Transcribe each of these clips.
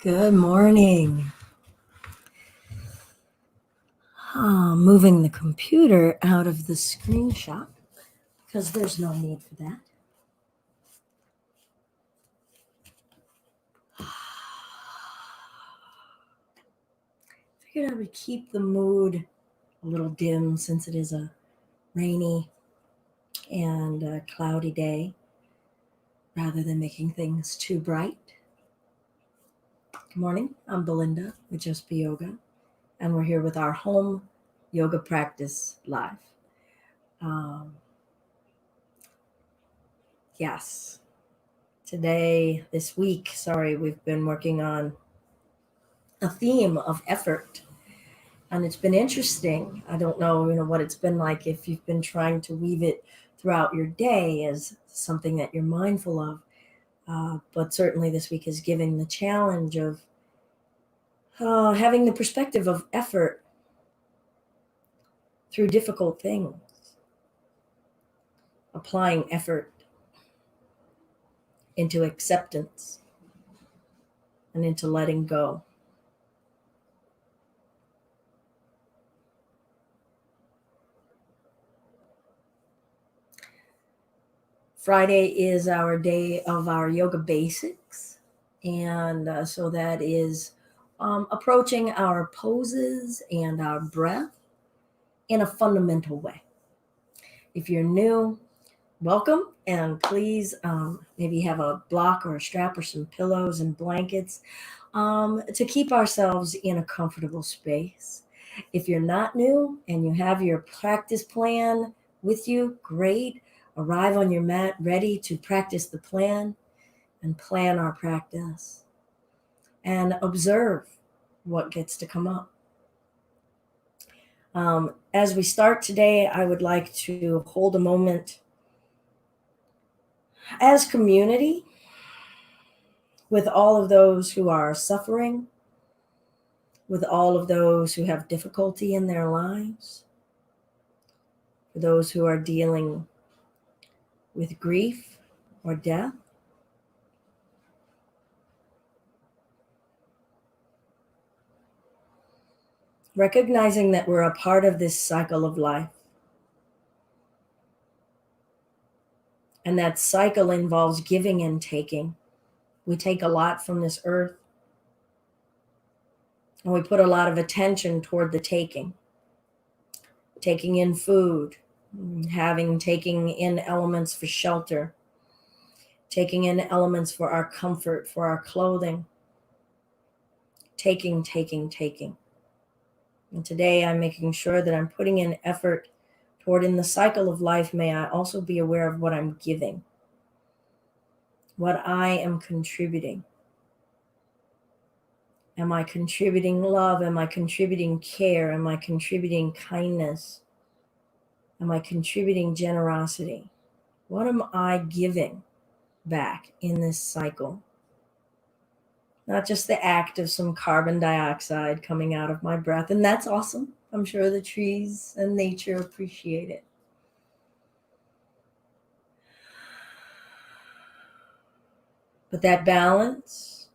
Good morning. Moving the computer out of the screenshot because there's no need for that. Figured I would keep the mood a little dim since it is a rainy and cloudy day rather than making things too bright. Good morning. I'm Belinda with Just Be Yoga, and we're here with our home yoga practice live. Yes. This week, we've been working on a theme of effort. And it's been interesting. I don't know, what it's been like if you've been trying to weave it throughout your day as something that you're mindful of. But certainly this week is giving the challenge of having the perspective of effort through difficult things, applying effort into acceptance and into letting go. Friday is our day of our yoga basics. And so that is approaching our poses and our breath in a fundamental way. If you're new, welcome, and please maybe have a block or a strap or some pillows and blankets to keep ourselves in a comfortable space. If you're not new and you have your practice plan with you, great. Arrive on your mat ready to practice the plan and plan our practice and observe what gets to come up. As we start today, I would like to hold a moment as community with all of those who are suffering, with all of those who have difficulty in their lives, for those who are dealing with grief or death. Recognizing that we're a part of this cycle of life. And that cycle involves giving and taking. We take a lot from this earth, and we put a lot of attention toward the taking in food, taking in elements for shelter, taking in elements for our comfort, for our clothing, taking. And today I'm making sure that I'm putting in effort toward, in the cycle of life, may I also be aware of what I'm giving, what I am contributing. Am I contributing love? Am I contributing care? Am I contributing kindness? Am I contributing generosity? What am I giving back in this cycle? Not just the act of some carbon dioxide coming out of my breath, and that's awesome. I'm sure the trees and nature appreciate it. But that balance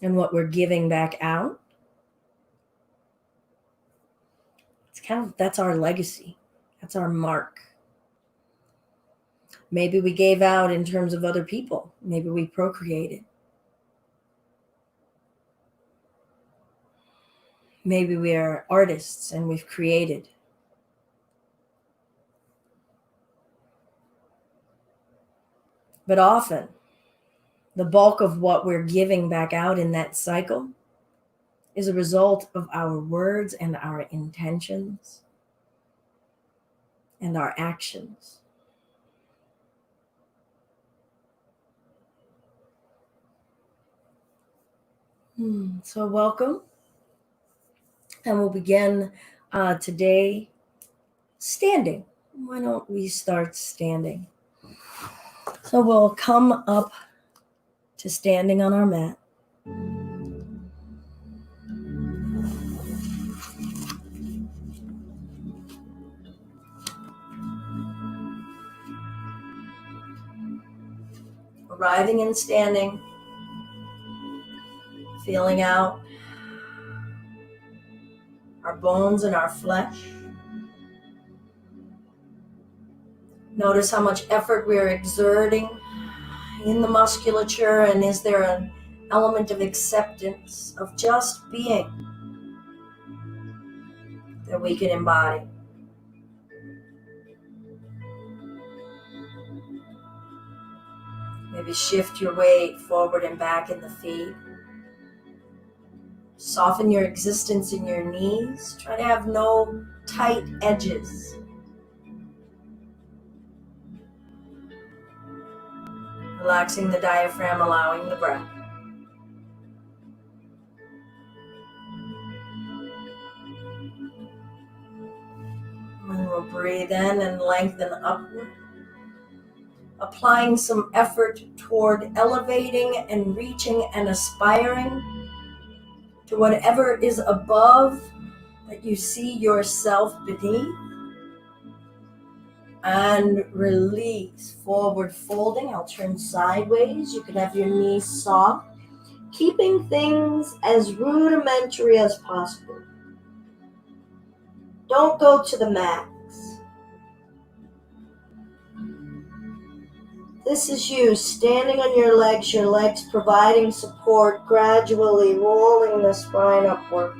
and what we're giving back out, that's our legacy. That's our mark. Maybe we gave out in terms of other people. Maybe we procreated. Maybe we are artists and we've created. But often, the bulk of what we're giving back out in that cycle is a result of our words and our intentions and our actions. So welcome. And we'll begin today standing. Why don't we start standing? So we'll come up to standing on our mat. Arriving and standing feeling out our bones and our flesh. Notice how much effort we're exerting in the musculature, and is there an element of acceptance of just being that we can embody? Maybe shift your weight forward and back in the feet. Soften your existence in your knees. Try to have no tight edges. Relaxing the diaphragm, allowing the breath. And we'll breathe in and lengthen upward. Applying some effort toward elevating and reaching and aspiring to whatever is above that you see yourself beneath. And release, forward folding. I'll turn sideways. You can have your knees soft, keeping things as rudimentary as possible. Don't go to the max. This is you standing on your legs providing support, gradually rolling the spine upward.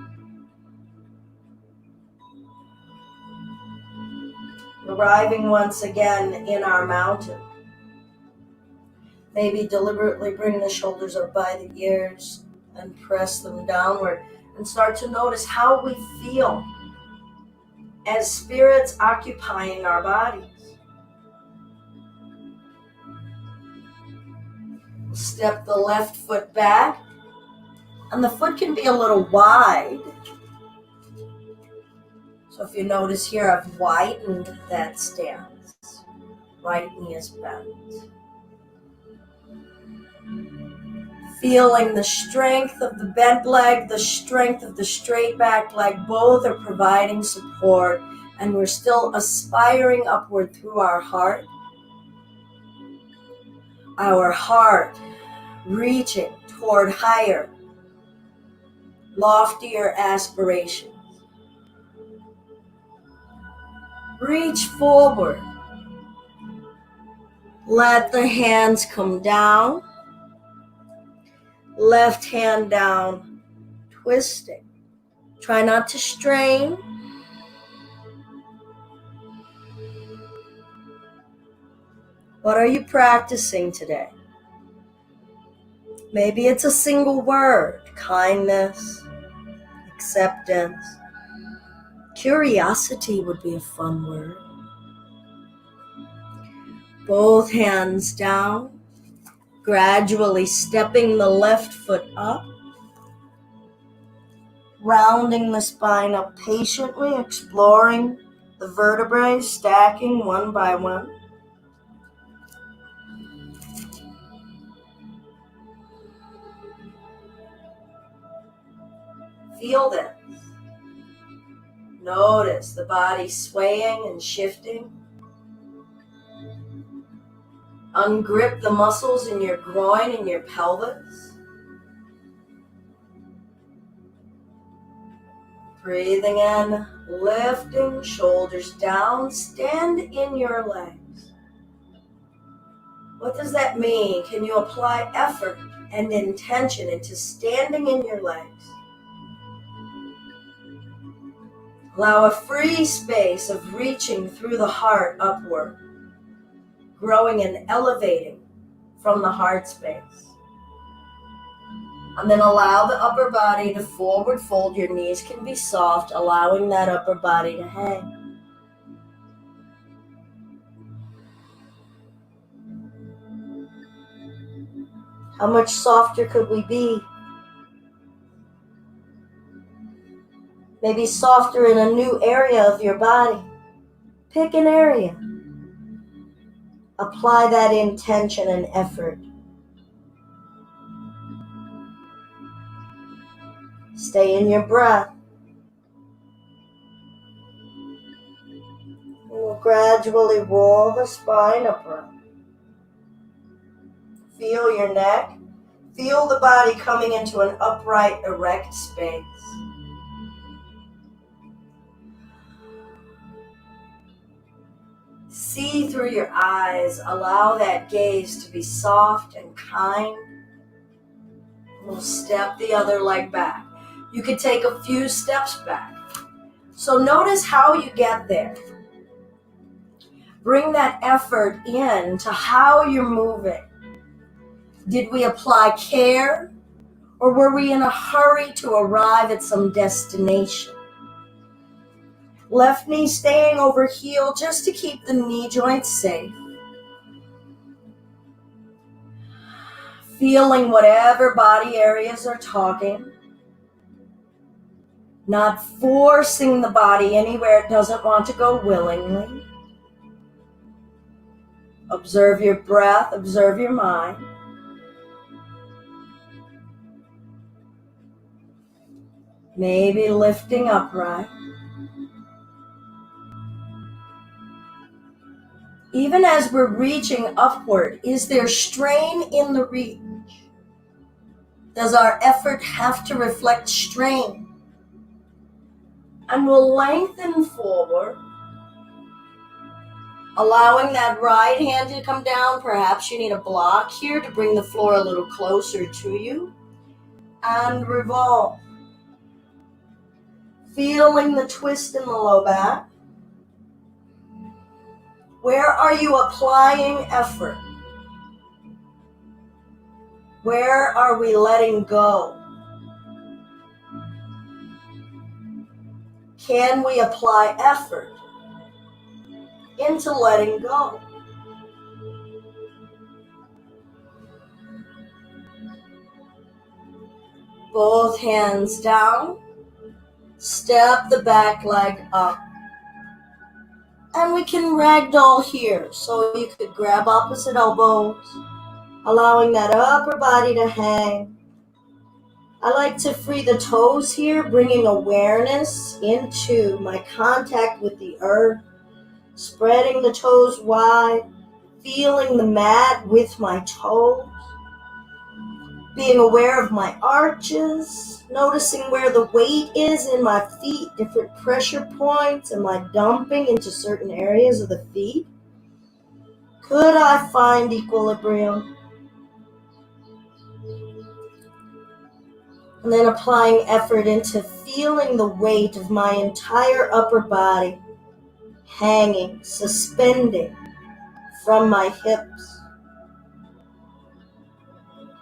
Arriving once again in our mountain. Maybe deliberately bring the shoulders up by the ears and press them downward, and start to notice how we feel as spirits occupying our bodies. Step the left foot back, and the foot can be a little wide. So if you notice here, I've widened that stance. Right knee is bent. Feeling the strength of the bent leg, the strength of the straight back leg, both are providing support, and we're still aspiring upward through our heart. Our heart reaching toward higher, loftier aspirations. Reach forward. Let the hands come down. Left hand down, twisting. Try not to strain. What are you practicing today? Maybe it's a single word: kindness, acceptance. Curiosity would be a fun word. Both hands down, gradually stepping the left foot up, rounding the spine up patiently, exploring the vertebrae, stacking one by one. Feel this. Notice the body swaying and shifting. Ungrip the muscles in your groin and your pelvis. Breathing in, lifting, shoulders down, stand in your legs. What does that mean? Can you apply effort and intention into standing in your legs? Allow a free space of reaching through the heart upward, growing and elevating from the heart space. And then allow the upper body to forward fold. Your knees can be soft, allowing that upper body to hang. How much softer could we be? Maybe softer in a new area of your body. Pick an area. Apply that intention and effort. Stay in your breath. We'll gradually roll the spine upward. Feel your neck. Feel the body coming into an upright, erect space. See through your eyes. Allow that gaze to be soft and kind. We'll step the other leg back. You could take a few steps back. So notice how you get there. Bring that effort in to how you're moving. Did we apply care, or were we in a hurry to arrive at some destination? Left knee staying over heel just to keep the knee joints safe. Feeling whatever body areas are talking. Not forcing the body anywhere it doesn't want to go willingly. Observe your breath, observe your mind. Maybe lifting upright. Even as we're reaching upward, is there strain in the reach? Does our effort have to reflect strain? And we'll lengthen forward, allowing that right hand to come down. Perhaps you need a block here to bring the floor a little closer to you. And revolve. Feeling the twist in the low back. Where are you applying effort? Where are we letting go? Can we apply effort into letting go? Both hands down. Step the back leg up. And we can ragdoll here. So you could grab opposite elbows, allowing that upper body to hang. I like to free the toes here, bringing awareness into my contact with the earth, spreading the toes wide, feeling the mat with my toes, being aware of my arches, noticing where the weight is in my feet, different pressure points. Am I dumping into certain areas of the feet? Could I find equilibrium? And then applying effort into feeling the weight of my entire upper body hanging, suspending from my hips.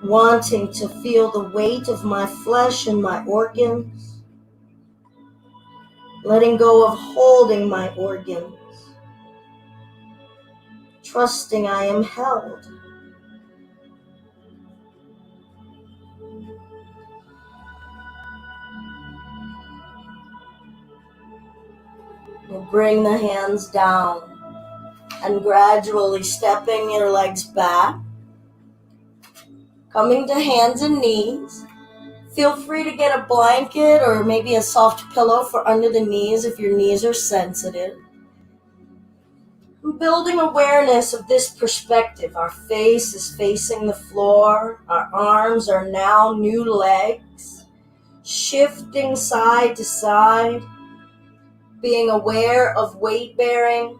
Wanting to feel the weight of my flesh and my organs. Letting go of holding my organs. Trusting I am held. We'll bring the hands down and gradually stepping your legs back. Coming to hands and knees. Feel free to get a blanket or maybe a soft pillow for under the knees if your knees are sensitive. Building awareness of this perspective. Our face is facing the floor. Our arms are now new legs. Shifting side to side. Being aware of weight bearing,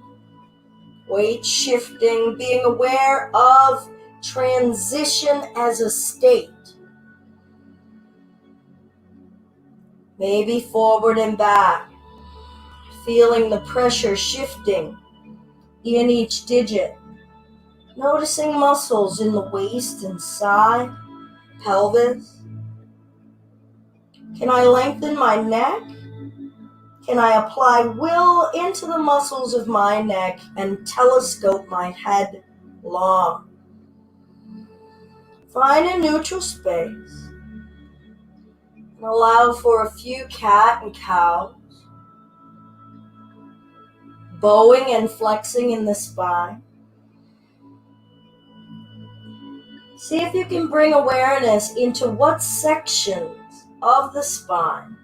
weight shifting, being aware of transition as a state. Maybe forward and back, feeling the pressure shifting in each digit. Noticing muscles in the waist and side, pelvis. Can I lengthen my neck? Can I apply will into the muscles of my neck and telescope my head long? Find a neutral space and allow for a few cat and cows, bowing and flexing in the spine. See if you can bring awareness into what sections of the spine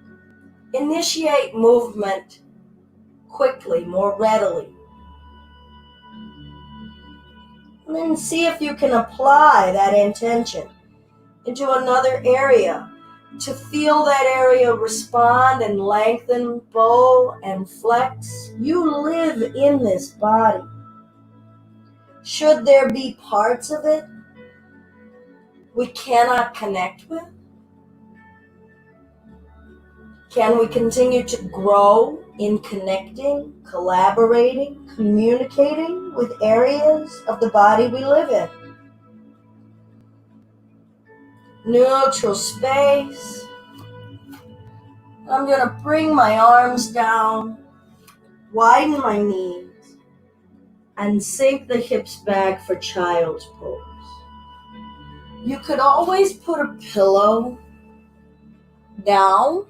initiate movement quickly, more readily. And then see if you can apply that intention into another area, to feel that area respond and lengthen, bow, and flex. You live in this body. Should there be parts of it we cannot connect with? Can we continue to grow in connecting, collaborating, communicating with areas of the body we live in? Neutral space. I'm going to bring my arms down, widen my knees, and sink the hips back for child's pose. You could always put a pillow down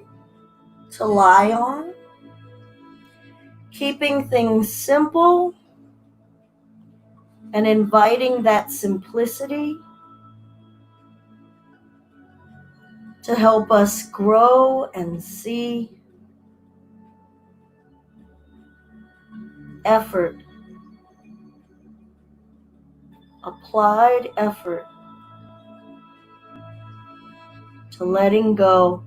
to lie on, keeping things simple and inviting that simplicity to help us grow and see effort, applied effort to letting go,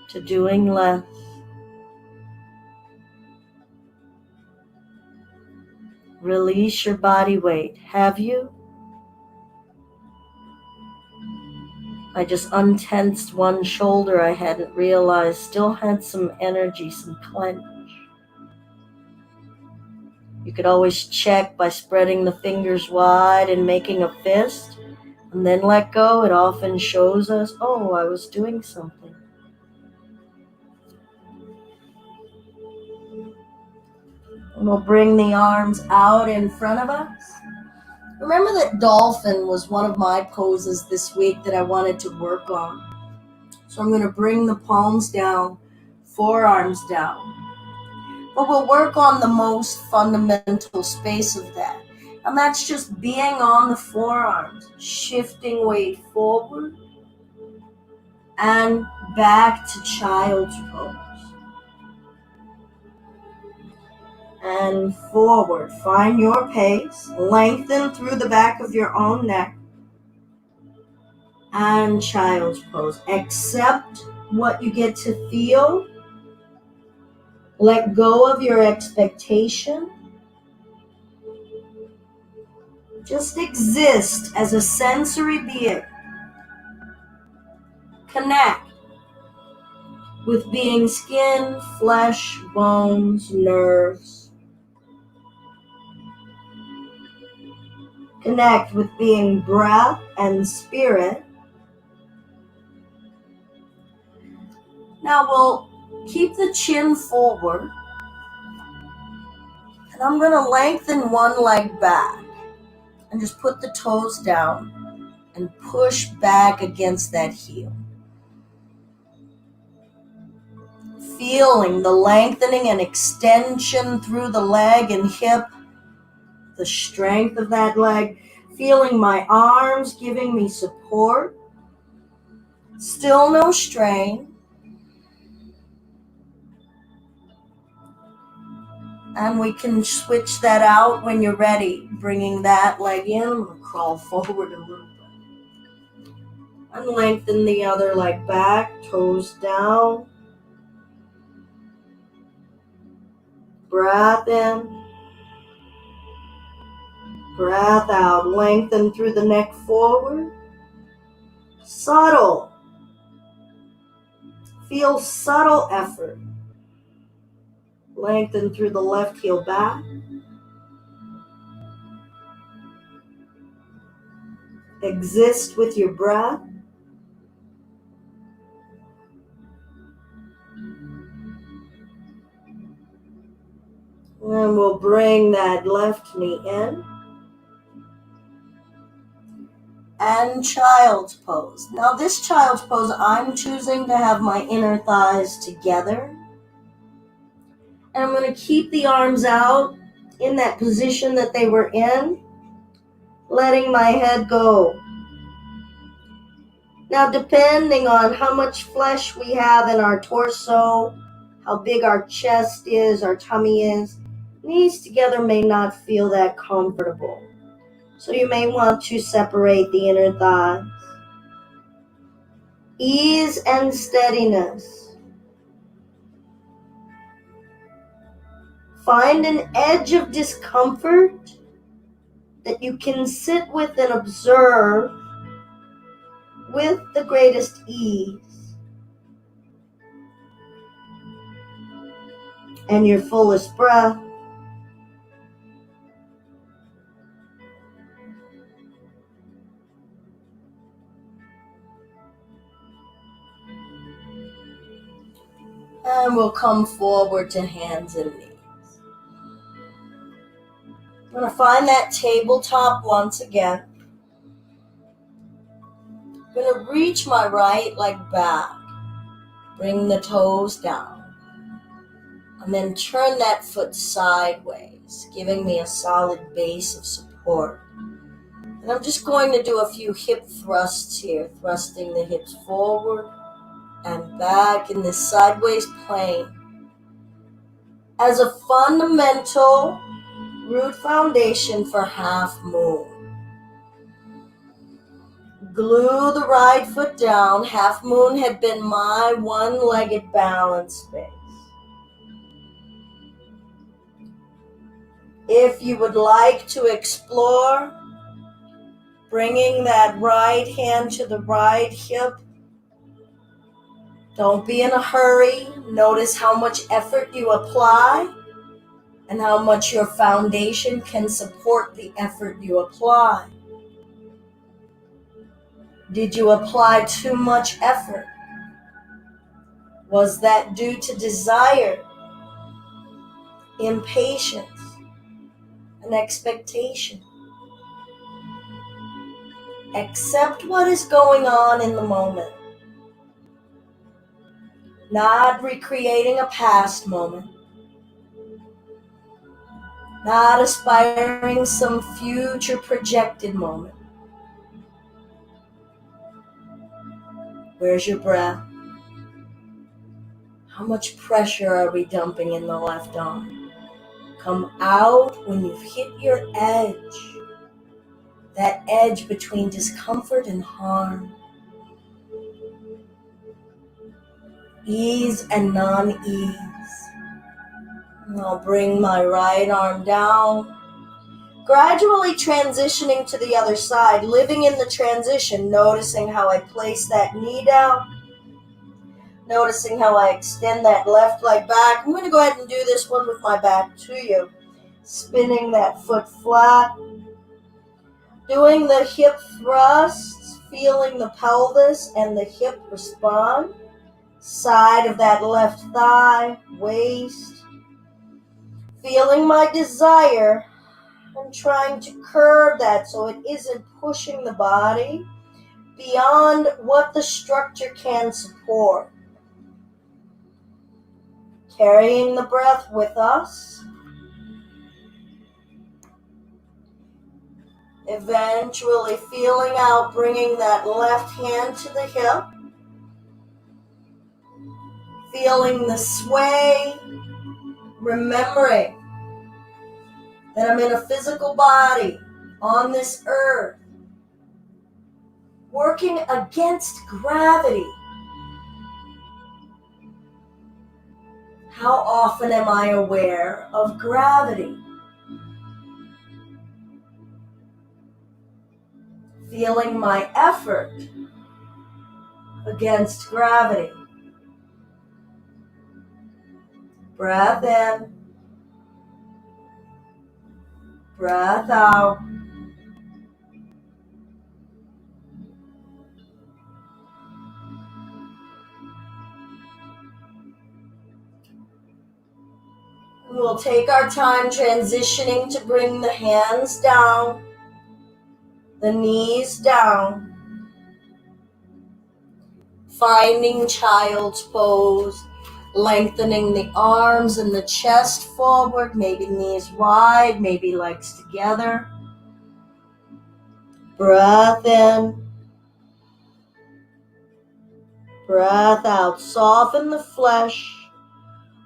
to doing less. Release your body weight. Have you? I just untensed one shoulder I hadn't realized still had some energy, some clench. You could always check by spreading the fingers wide and making a fist, and then let go. It often shows us, oh, I was doing something. And we'll bring the arms out in front of us. Remember that Dolphin was one of my poses this week that I wanted to work on. So I'm going to bring the palms down, forearms down. But we'll work on the most fundamental space of that. And that's just being on the forearms, shifting weight forward and back to child's pose. And forward. Find your pace. Lengthen through the back of your own neck. And child's pose. Accept what you get to feel. Let go of your expectation. Just exist as a sensory being. Connect with being skin, flesh, bones, nerves. Connect with being breath and spirit. Now we'll keep the chin forward. And I'm going to lengthen one leg back. And just put the toes down and push back against that heel. Feeling the lengthening and extension through the leg and hip, the strength of that leg. Feeling my arms giving me support. Still no strain. And we can switch that out when you're ready. Bringing that leg in, I'm going to crawl forward a little bit. And lengthen the other leg back, toes down. Breath in. Breath out. Lengthen through the neck forward. Subtle. Feel subtle effort. Lengthen through the left heel back. Exist with your breath. And we'll bring that left knee in. And child's pose. Now this child's pose, I'm choosing to have my inner thighs together. And I'm going to keep the arms out in that position that they were in, letting my head go. Now, depending on how much flesh we have in our torso, how big our chest is, our tummy is, knees together may not feel that comfortable. So you may want to separate the inner thighs. Ease and steadiness. Find an edge of discomfort that you can sit with and observe with the greatest ease and your fullest breath. And we'll come forward to hands and knees. I'm going to find that tabletop once again. I'm going to reach my right leg back. Bring the toes down. And then turn that foot sideways, giving me a solid base of support. And I'm just going to do a few hip thrusts here, thrusting the hips forward and back in this sideways plane as a fundamental root foundation for half moon. Glue the right foot down. Half moon had been my one-legged balance space. If you would like to explore bringing that right hand to the right hip, don't be in a hurry. Notice how much effort you apply and how much your foundation can support the effort you apply. Did you apply too much effort? Was that due to desire, impatience, and expectation? Accept what is going on in the moment. Not recreating a past moment. Not aspiring some future projected moment. Where's your breath? How much pressure are we dumping in the left arm? Come out when you've hit your edge. That edge between discomfort and harm. Ease and non-ease. I'll bring my right arm down. Gradually transitioning to the other side, living in the transition, noticing how I place that knee down. Noticing how I extend that left leg back. I'm going to go ahead and do this one with my back to you. Spinning that foot flat. Doing the hip thrusts, feeling the pelvis and the hip respond. Side of that left thigh, waist. Feeling my desire. I'm trying to curve that so it isn't pushing the body beyond what the structure can support. Carrying the breath with us. Eventually feeling out, bringing that left hand to the hip. Feeling the sway. Remembering that I'm in a physical body on this earth. Working against gravity. How often am I aware of gravity? Feeling my effort against gravity. Breath in. Breath out. We'll take our time transitioning to bring the hands down, the knees down, finding child's pose, lengthening the arms and the chest forward, maybe knees wide, maybe legs together. Breath in, breath out. Soften the flesh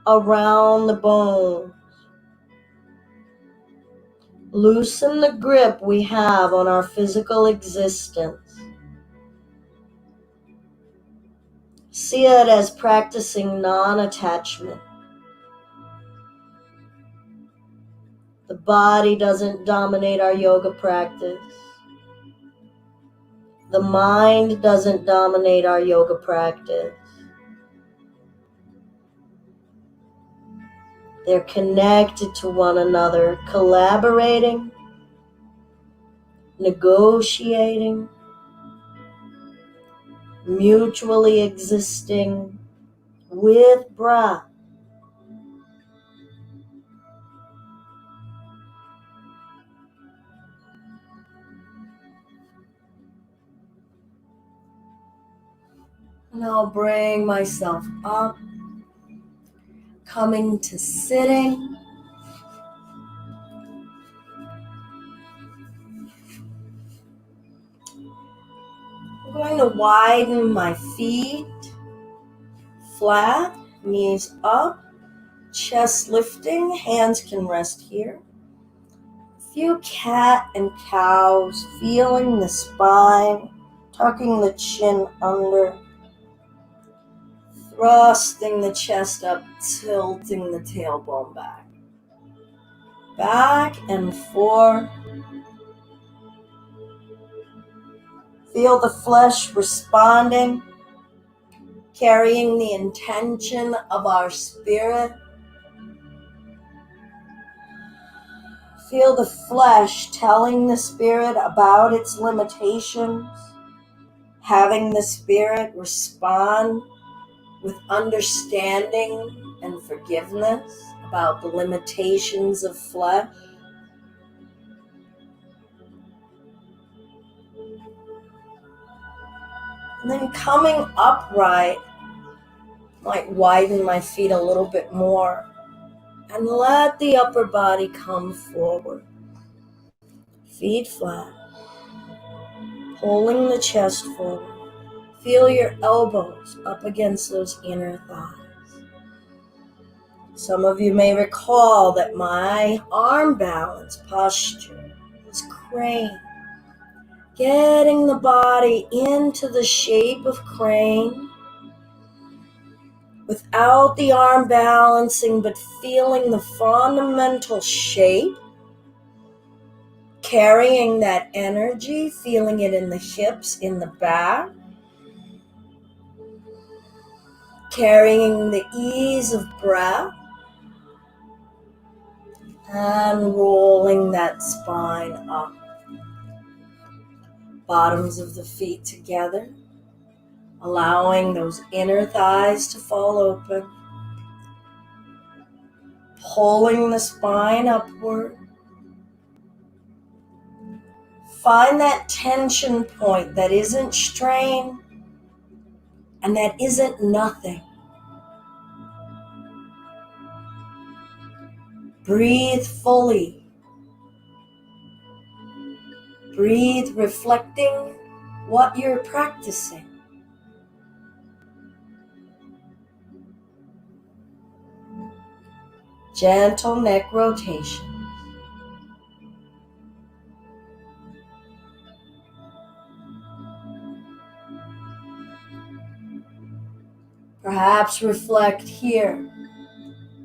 around the bones. Loosen the grip we have on our physical existence. See it as practicing non-attachment. The body doesn't dominate our yoga practice. The mind doesn't dominate our yoga practice. They're connected to one another, collaborating, negotiating, mutually existing with breath. And I'll bring myself up, coming to sitting. I'm going to widen my feet, flat, knees up, chest lifting, hands can rest here. A few cat and cows, feeling the spine, tucking the chin under, thrusting the chest up, tilting the tailbone back. Back and forth. Feel the flesh responding, carrying the intention of our spirit. Feel the flesh telling the spirit about its limitations, having the spirit respond with understanding and forgiveness about the limitations of flesh. And then coming upright, might widen my feet a little bit more and let the upper body come forward. Feet flat, pulling the chest forward. Feel your elbows up against those inner thighs. Some of you may recall that my arm balance posture is crane. Getting the body into the shape of crane without the arm balancing, but feeling the fundamental shape, carrying that energy, feeling it in the hips, in the back, carrying the ease of breath, and rolling that spine up. Bottoms of the feet together, allowing those inner thighs to fall open, pulling the spine upward. Find that tension point that isn't strain and that isn't nothing. Breathe fully. Breathe reflecting what you're practicing. Gentle neck rotation. Perhaps reflect here,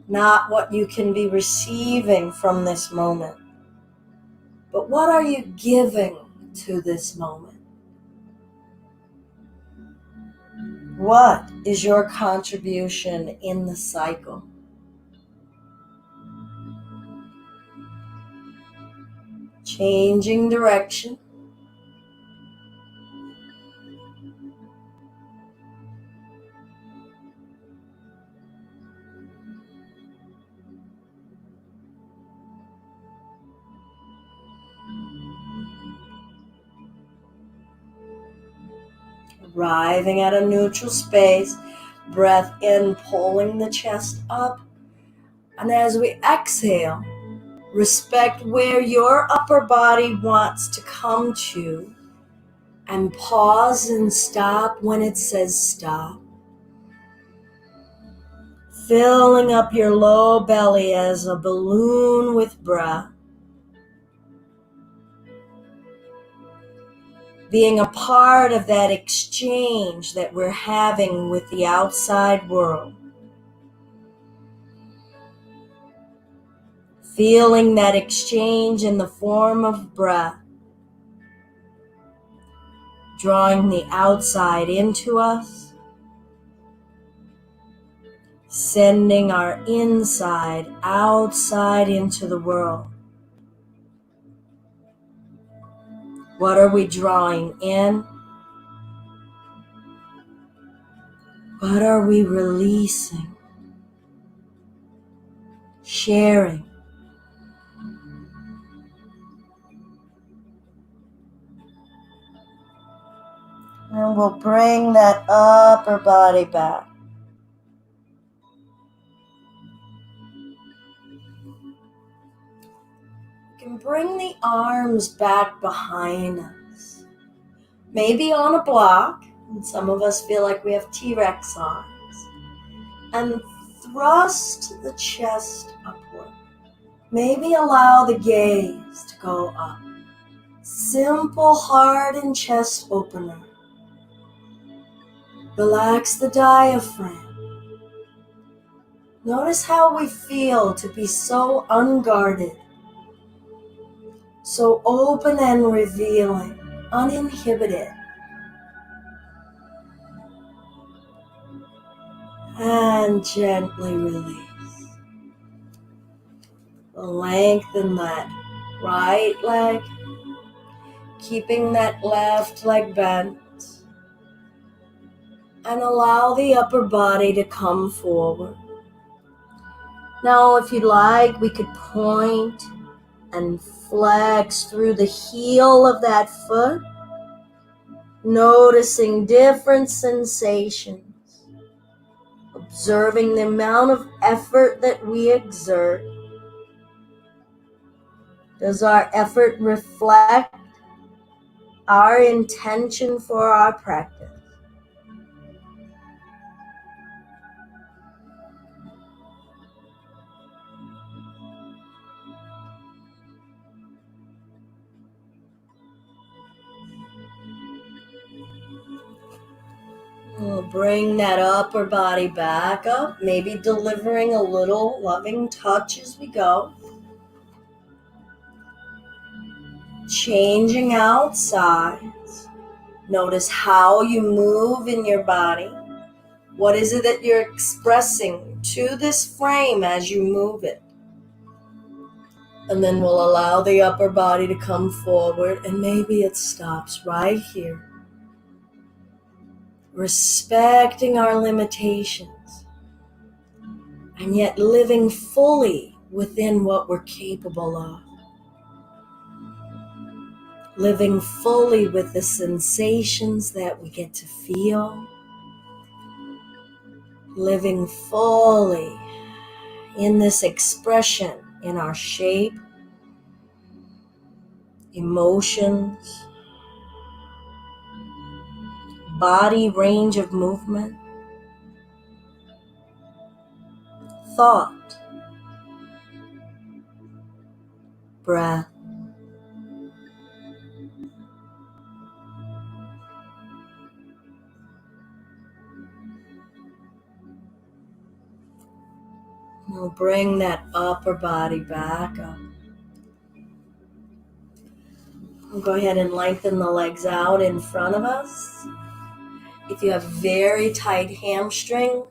not what you can be receiving from this moment, but what are you giving to this moment? What is your contribution in the cycle? Changing direction. Arriving at a neutral space, breath in, pulling the chest up. And as we exhale, respect where your upper body wants to come to and pause and stop when it says stop. Filling up your low belly as a balloon with breath. being a part of that exchange that we're having with the outside world. Feeling that exchange in the form of breath, drawing the outside into us, sending our inside outside into the world. What are we drawing in? What are we releasing? Sharing. And we'll bring that upper body back. You can bring the arms back behind us. Maybe on a block, and some of us feel like we have T-Rex arms. And thrust the chest upward. Maybe allow the gaze to go up. Simple heart and chest opener. Relax the diaphragm. Notice how we feel to be so unguarded, so open and revealing, uninhibited. And gently release. Lengthen that right leg, keeping that left leg bent. And allow the upper body to come forward. Now, if you'd like, we could point and flex through the heel of that foot, noticing different sensations, observing the amount of effort that we exert. Does our effort reflect our intention for our practice? We'll bring that upper body back up, maybe delivering a little loving touch as we go. Changing out sides. Notice how you move in your body. What is it that you're expressing to this frame as you move it? And then we'll allow the upper body to come forward, and maybe it stops right here. Respecting our limitations, and yet living fully within what we're capable of. Living fully with the sensations that we get to feel. Living fully in this expression in our shape, emotions, body range of movement, thought, breath. We'll bring that upper body back up. We'll go ahead and lengthen the legs out in front of us. If you have very tight hamstrings,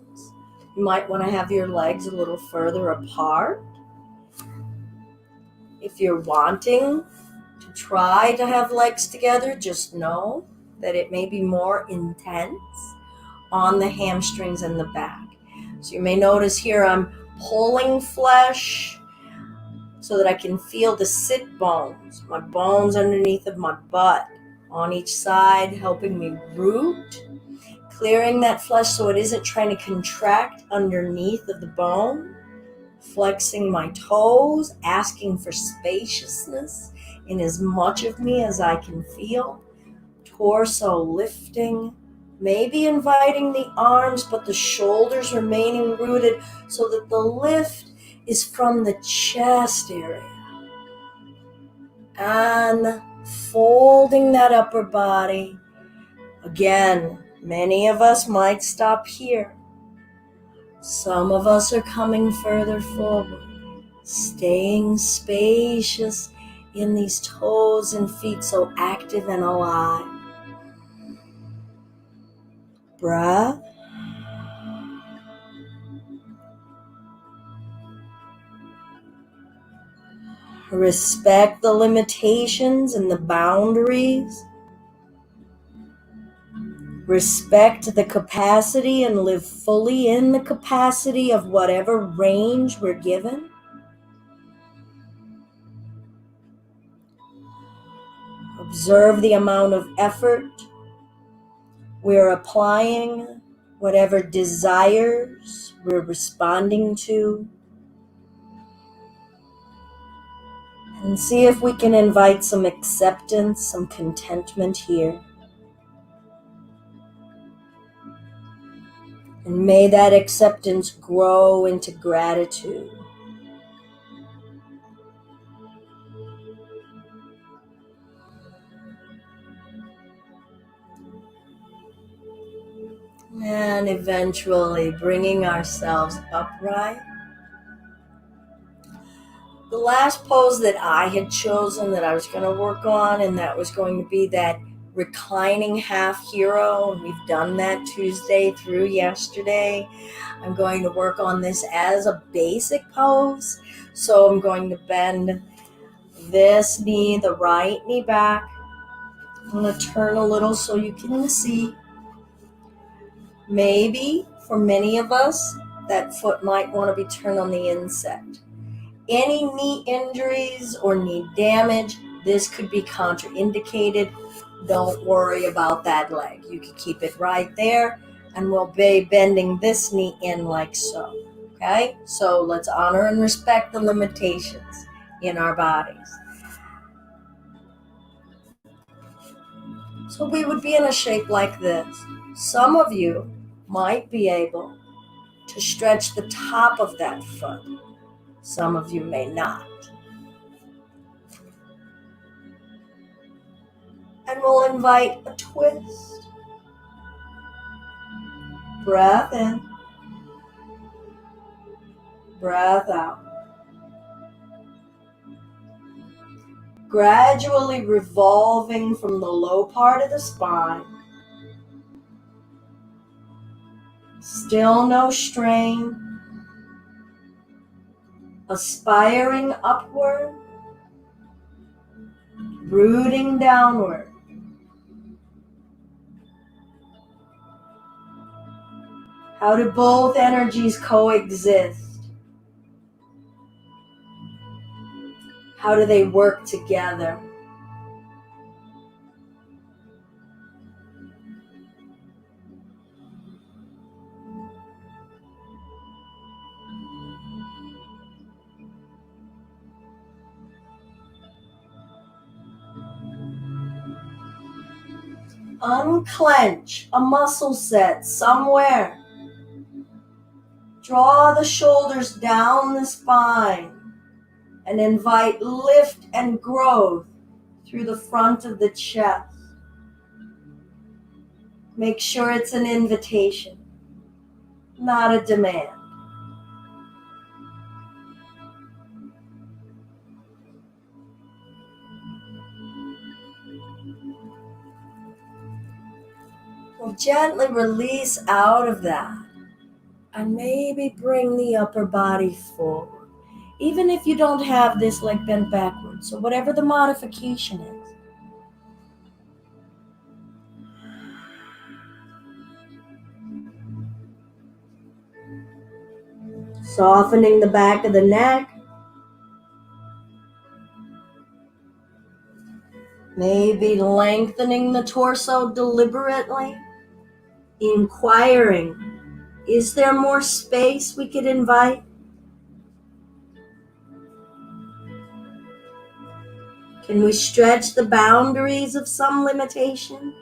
you might want to have your legs a little further apart. If you're wanting to try to have legs together, just know that it may be more intense on the hamstrings and the back. So you may notice here I'm pulling flesh so that I can feel the sit bones, my bones underneath of my butt on each side, helping me root, clearing that flesh so it isn't trying to contract underneath of the bone, flexing my toes, asking for spaciousness in as much of me as I can feel, torso lifting, maybe inviting the arms, but the shoulders remaining rooted so that the lift is from the chest area. And folding that upper body. Again, many of us might stop here. Some of us are coming further forward, staying spacious in these toes and feet, so active and alive. Breath. Respect the limitations and the boundaries. Respect the capacity and live fully in the capacity of whatever range we're given. Observe the amount of effort we're applying, whatever desires we're responding to, and see if we can invite some acceptance, some contentment here. And may that acceptance grow into gratitude. And eventually bringing ourselves upright. The last pose that I had chosen that I was going to work on, and that was going to be that Reclining Half Hero, and we've done that Tuesday through yesterday. I'm going to work on this as a basic pose. So I'm going to bend this knee, the right knee back. I'm going to turn a little so you can see. Maybe for many of us, that foot might want to be turned on the inset. Any knee injuries or knee damage, this could be contraindicated. Don't worry about that leg. You can keep it right there, and we'll be bending this knee in like so. Okay? So let's honor and respect the limitations in our bodies. So we would be in a shape like this. Some of you might be able to stretch the top of that foot. Some of you may not. And we'll invite a twist. Breath in. Breath out. Gradually revolving from the low part of the spine. Still no strain. Aspiring upward. Rooting downward. How do both energies coexist? How do they work together? Unclench a muscle set somewhere. Draw the shoulders down the spine and invite lift and growth through the front of the chest. Make sure it's an invitation, not a demand. We'll gently release out of that and maybe bring the upper body forward. Even if you don't have this leg bent backwards, so whatever the modification is. Softening the back of the neck. Maybe lengthening the torso deliberately. Inquiring, is there more space we could invite? Can we stretch the boundaries of some limitations?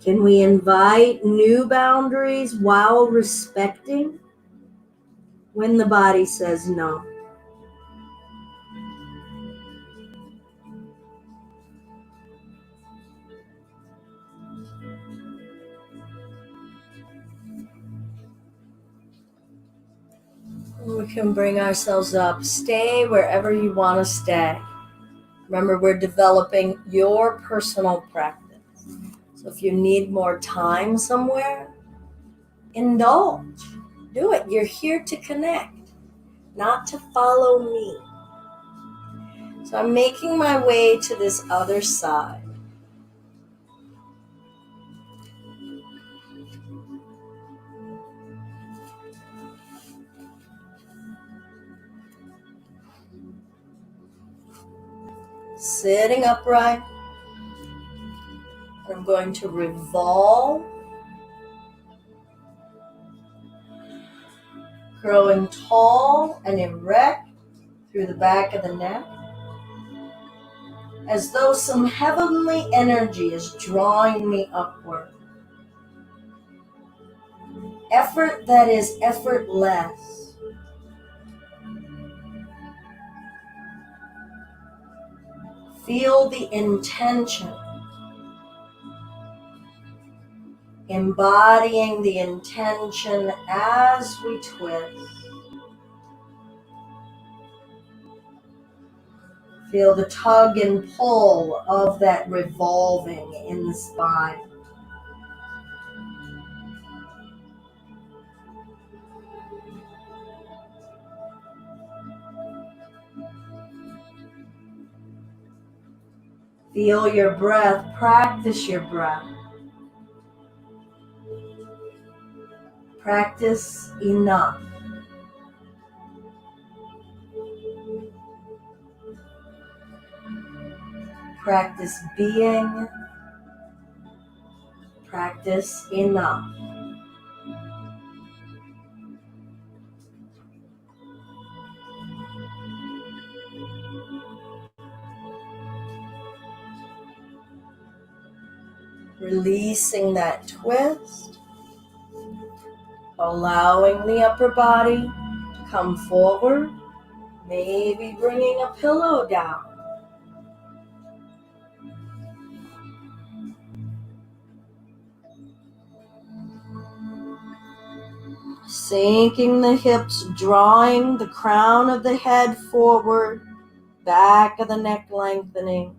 Can we invite new boundaries while respecting when the body says no? We can bring ourselves up. Stay wherever you want to stay. Remember, we're developing your personal practice. So if you need more time somewhere, indulge. Do it. You're here to connect, not to follow me. So I'm making my way to this other side. Sitting upright. I'm going to revolve, growing tall and erect through the back of the neck, as though some heavenly energy is drawing me upward. Effort that is effortless. Feel the intention. Embodying the intention as we twist. Feel the tug and pull of that revolving in the spine. Feel your breath. Practice your breath. Practice enough. Practice being. Practice enough. Releasing that twist. Allowing the upper body to come forward. Maybe bringing a pillow down. Sinking the hips, drawing the crown of the head forward, back of the neck lengthening.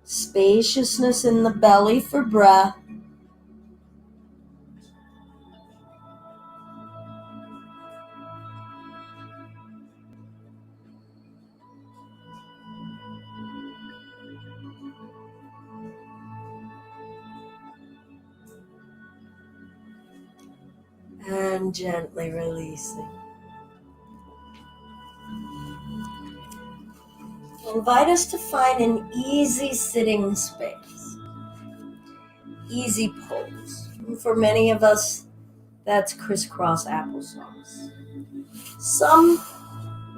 Spaciousness in the belly for breath. And gently releasing. Invite us to find an easy sitting space. Easy pose. And for many of us, that's crisscross applesauce. Some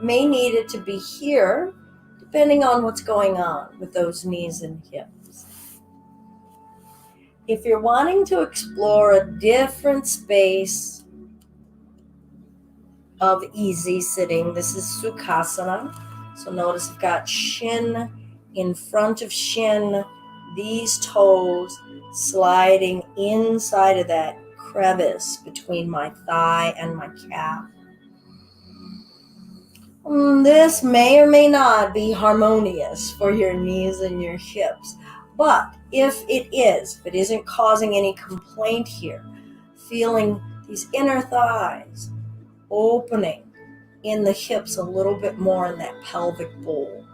may need it to be here, depending on what's going on with those knees and hips. If you're wanting to explore a different space of easy sitting, this is Sukasana. So notice I've got shin in front of shin, these toes sliding inside of that crevice between my thigh and my calf. This may or may not be harmonious for your knees and your hips, but if it isn't causing any complaint here, feeling these inner thighs opening in the hips a little bit more in that pelvic bowl.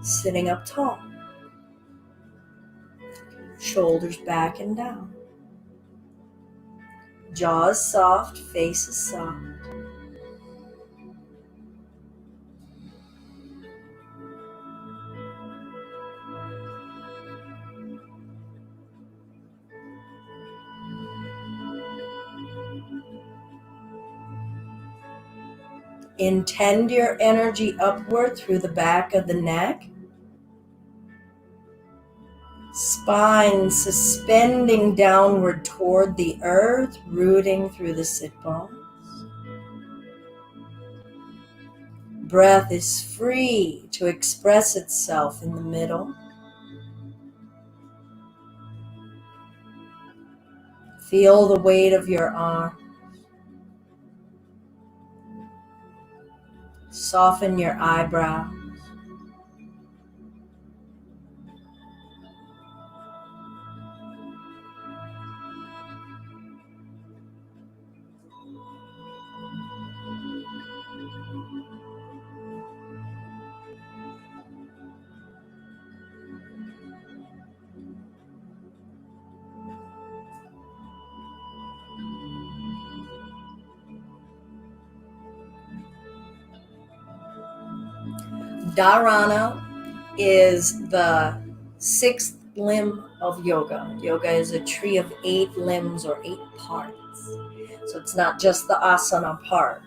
Sitting up tall. Shoulders back and down. Jaws soft, face is soft. Intend your energy upward through the back of the neck. Spine suspending downward toward the earth, rooting through the sit bones. Breath is free to express itself in the middle. Feel the weight of your arm. Soften your eyebrows. Dharana is the sixth limb of yoga. Yoga is a tree of 8 limbs or 8 parts. So it's not just the asana part.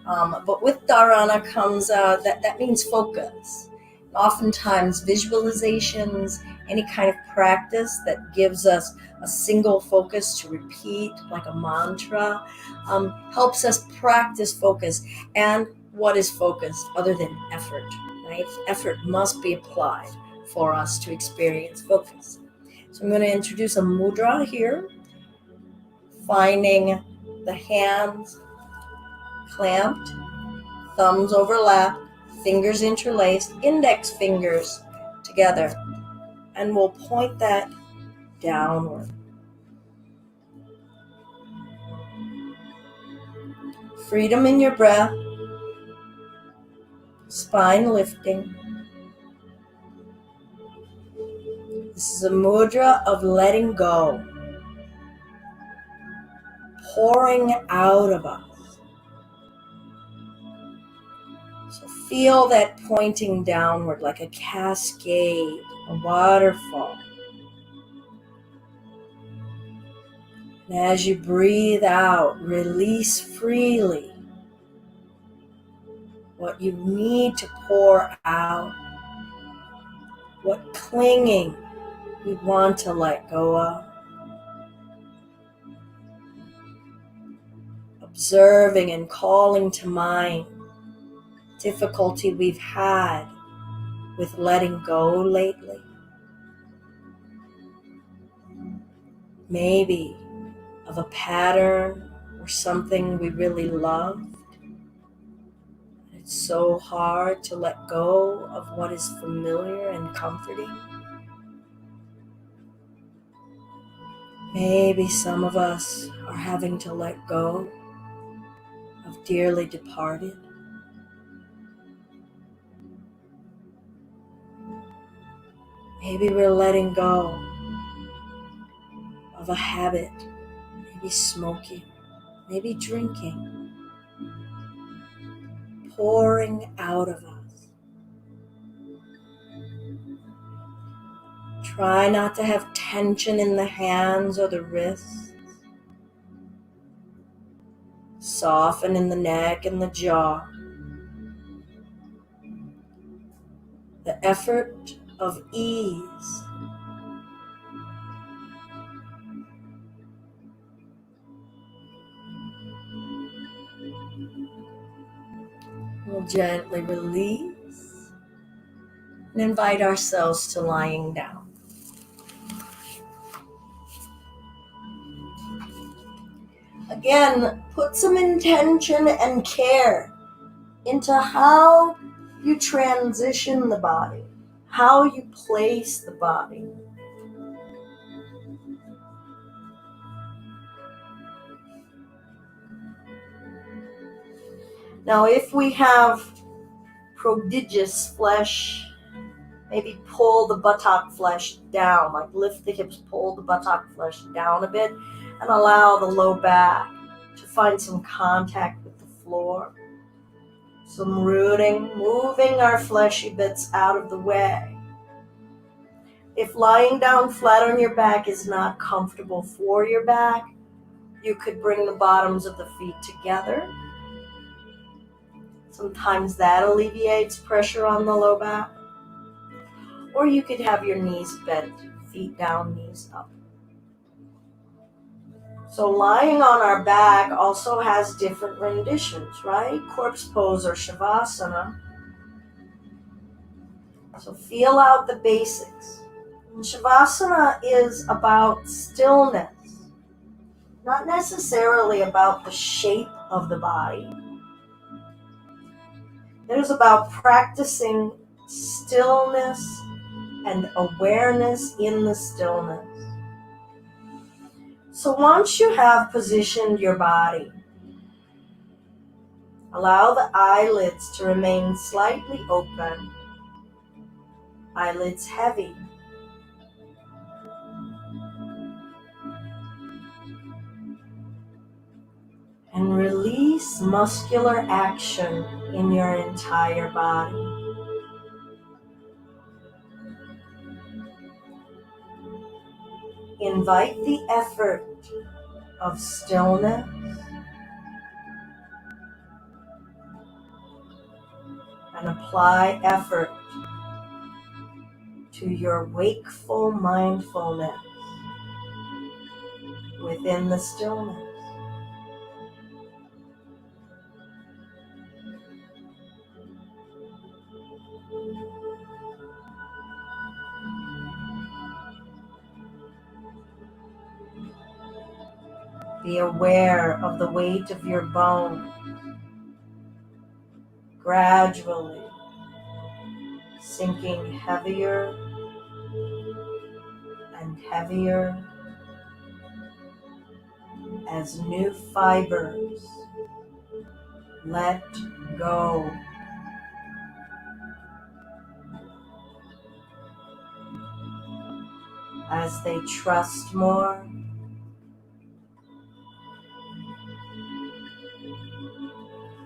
But with dharana comes, that means focus. Oftentimes visualizations, any kind of practice that gives us a single focus to repeat like a mantra, helps us practice focus. And what is focused other than effort, right? Effort must be applied for us to experience focus. So I'm going to introduce a mudra here, finding the hands clamped, thumbs overlap, fingers interlaced, index fingers together, and we'll point that downward. Freedom in your breath, spine lifting. This is a mudra of letting go, pouring out of us. So feel that pointing downward like a cascade, a waterfall. And as you breathe out, release freely what you need to pour out, what clinging we want to let go of. Observing and calling to mind difficulty we've had with letting go lately. Maybe of a pattern or something we really loved. It's so hard to let go of what is familiar and comforting. Maybe some of us are having to let go of dearly departed. Maybe we're letting go of a habit, maybe smoking, maybe drinking, pouring out of us. Try not to have tension in the hands or the wrists. Soften in the neck and the jaw. The effort of ease. We'll gently release and invite ourselves to lying down. Again, put some intention and care into how you transition the body, how you place the body. Now, if we have prodigious flesh, maybe pull the buttock flesh down, like lift the hips, pull the buttock flesh down a bit, and allow the low back to find some contact with the floor. Some rooting, moving our fleshy bits out of the way. If lying down flat on your back is not comfortable for your back, you could bring the bottoms of the feet together. Sometimes that alleviates pressure on the low back. Or you could have your knees bent, feet down, knees up. So lying on our back also has different renditions, right? Corpse pose or Shavasana. So feel out the basics. And Shavasana is about stillness, not necessarily about the shape of the body. It is about practicing stillness and awareness in the stillness. So once you have positioned your body, allow the eyelids to remain slightly open, eyelids heavy. And release muscular action in your entire body. Invite the effort of stillness and apply effort to your wakeful mindfulness within the stillness. Be aware of the weight of your bones, gradually sinking heavier and heavier as new fibers let go. As they trust more,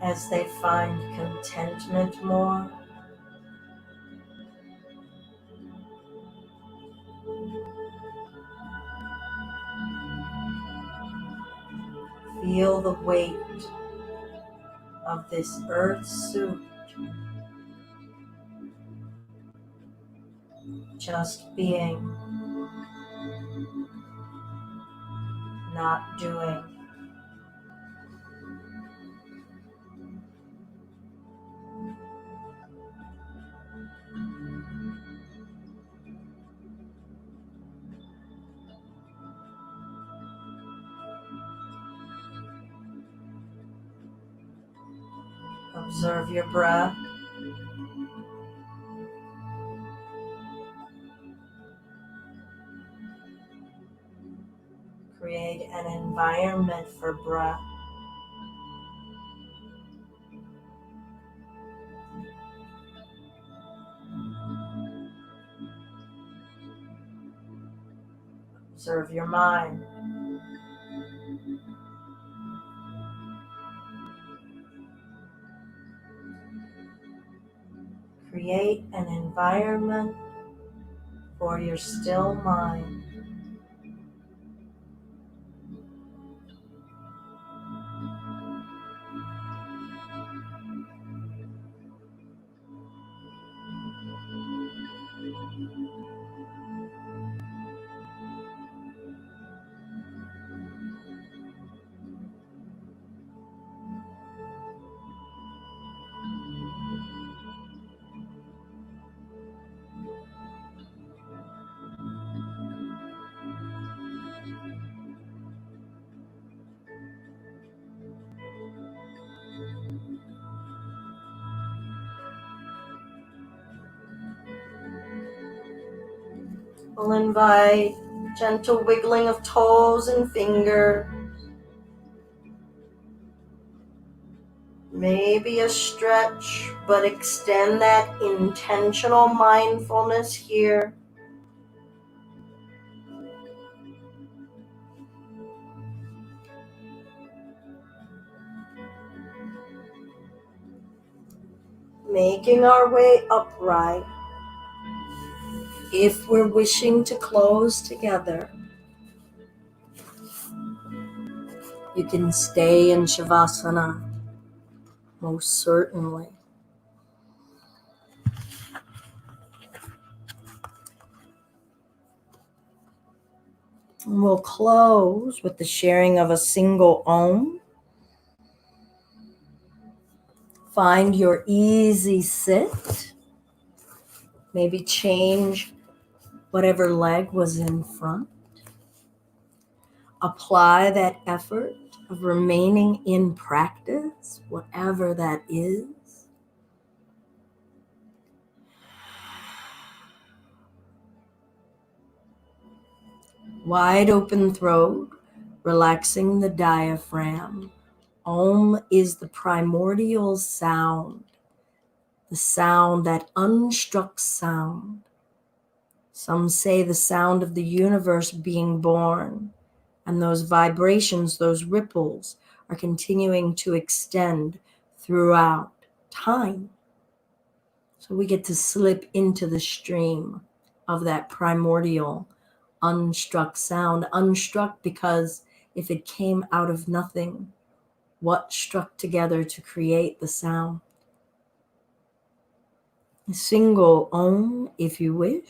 as they find contentment more, feel the weight of this earth suit just being, not doing. Observe your breath. Create an environment for breath. Observe your mind. Create an environment for your still mind. We'll invite gentle wiggling of toes and fingers. Maybe a stretch, but extend that intentional mindfulness here. Making our way upright. If we're wishing to close together, you can stay in Shavasana, most certainly. And we'll close with the sharing of a single Om. Find your easy sit. Maybe change whatever leg was in front. Apply that effort of remaining in practice, whatever that is. Wide open throat, relaxing the diaphragm. Om is the primordial sound, the sound, that unstruck sound. Some say the sound of the universe being born, and those vibrations, those ripples, are continuing to extend throughout time. So we get to slip into the stream of that primordial unstruck sound. Unstruck because if it came out of nothing, what struck together to create the sound? A single Om, if you wish.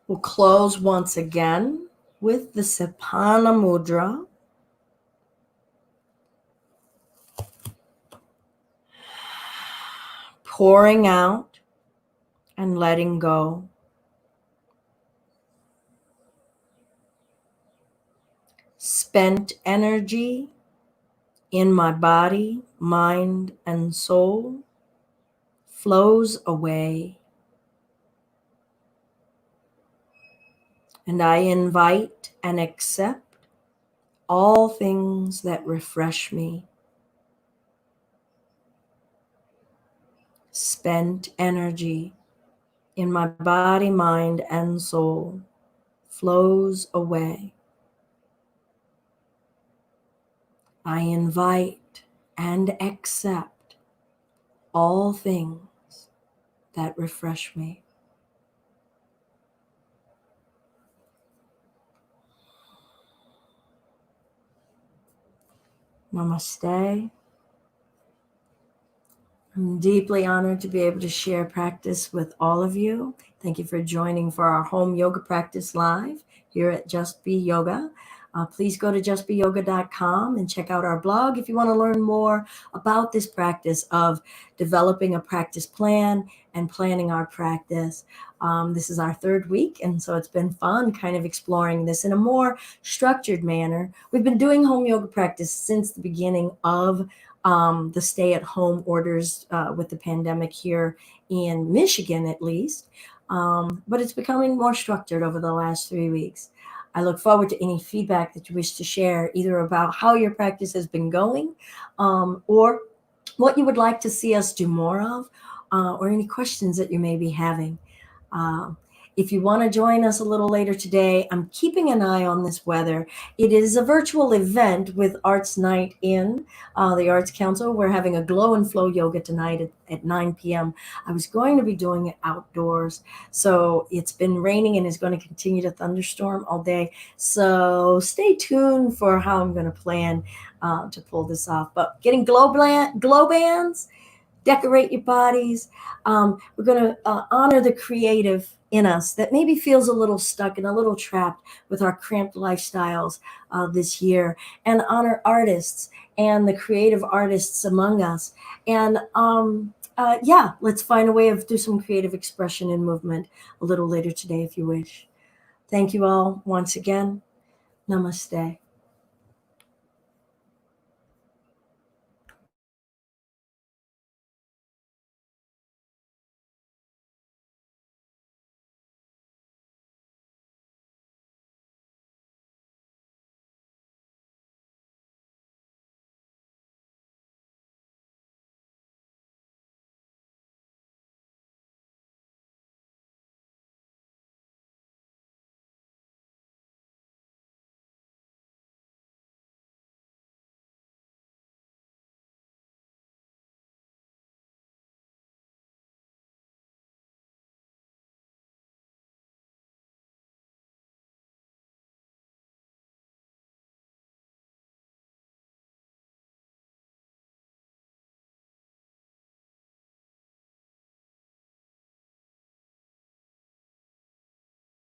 We'll close once again with the Sapana Mudra. Pouring out and letting go. Spent energy in my body, mind, and soul flows away. And I invite and accept all things that refresh me. Spent energy in my body, mind, and soul flows away. I invite and accept all things that refresh me. Namaste. I'm deeply honored to be able to share practice with all of you. Thank you for joining for our home yoga practice live here at Just Be Yoga. Please go to justbeyoga.com and check out our blog if you want to learn more about this practice of developing a practice plan and planning our practice. This is our third week, and so it's been fun kind of exploring this in a more structured manner. We've been doing home yoga practice since the beginning of the stay-at-home orders with the pandemic here in Michigan, at least. But it's becoming more structured over the last 3 weeks. I look forward to any feedback that you wish to share, either about how your practice has been going or what you would like to see us do more of, or any questions that you may be having. If you want to join us a little later today, I'm keeping an eye on this weather. It is a virtual event with Arts Night in the Arts Council. We're having a glow and flow yoga tonight at 9 p.m. I was going to be doing it outdoors. So it's been raining and is going to continue to thunderstorm all day. So stay tuned for how I'm going to plan to pull this off. But getting glow bands, decorate your bodies. We're going to honor the creative in us that maybe feels a little stuck and a little trapped with our cramped lifestyles this year, and honor artists and the creative artists among us. And let's find a way of do some creative expression and movement a little later today if you wish. Thank you all once again. Namaste.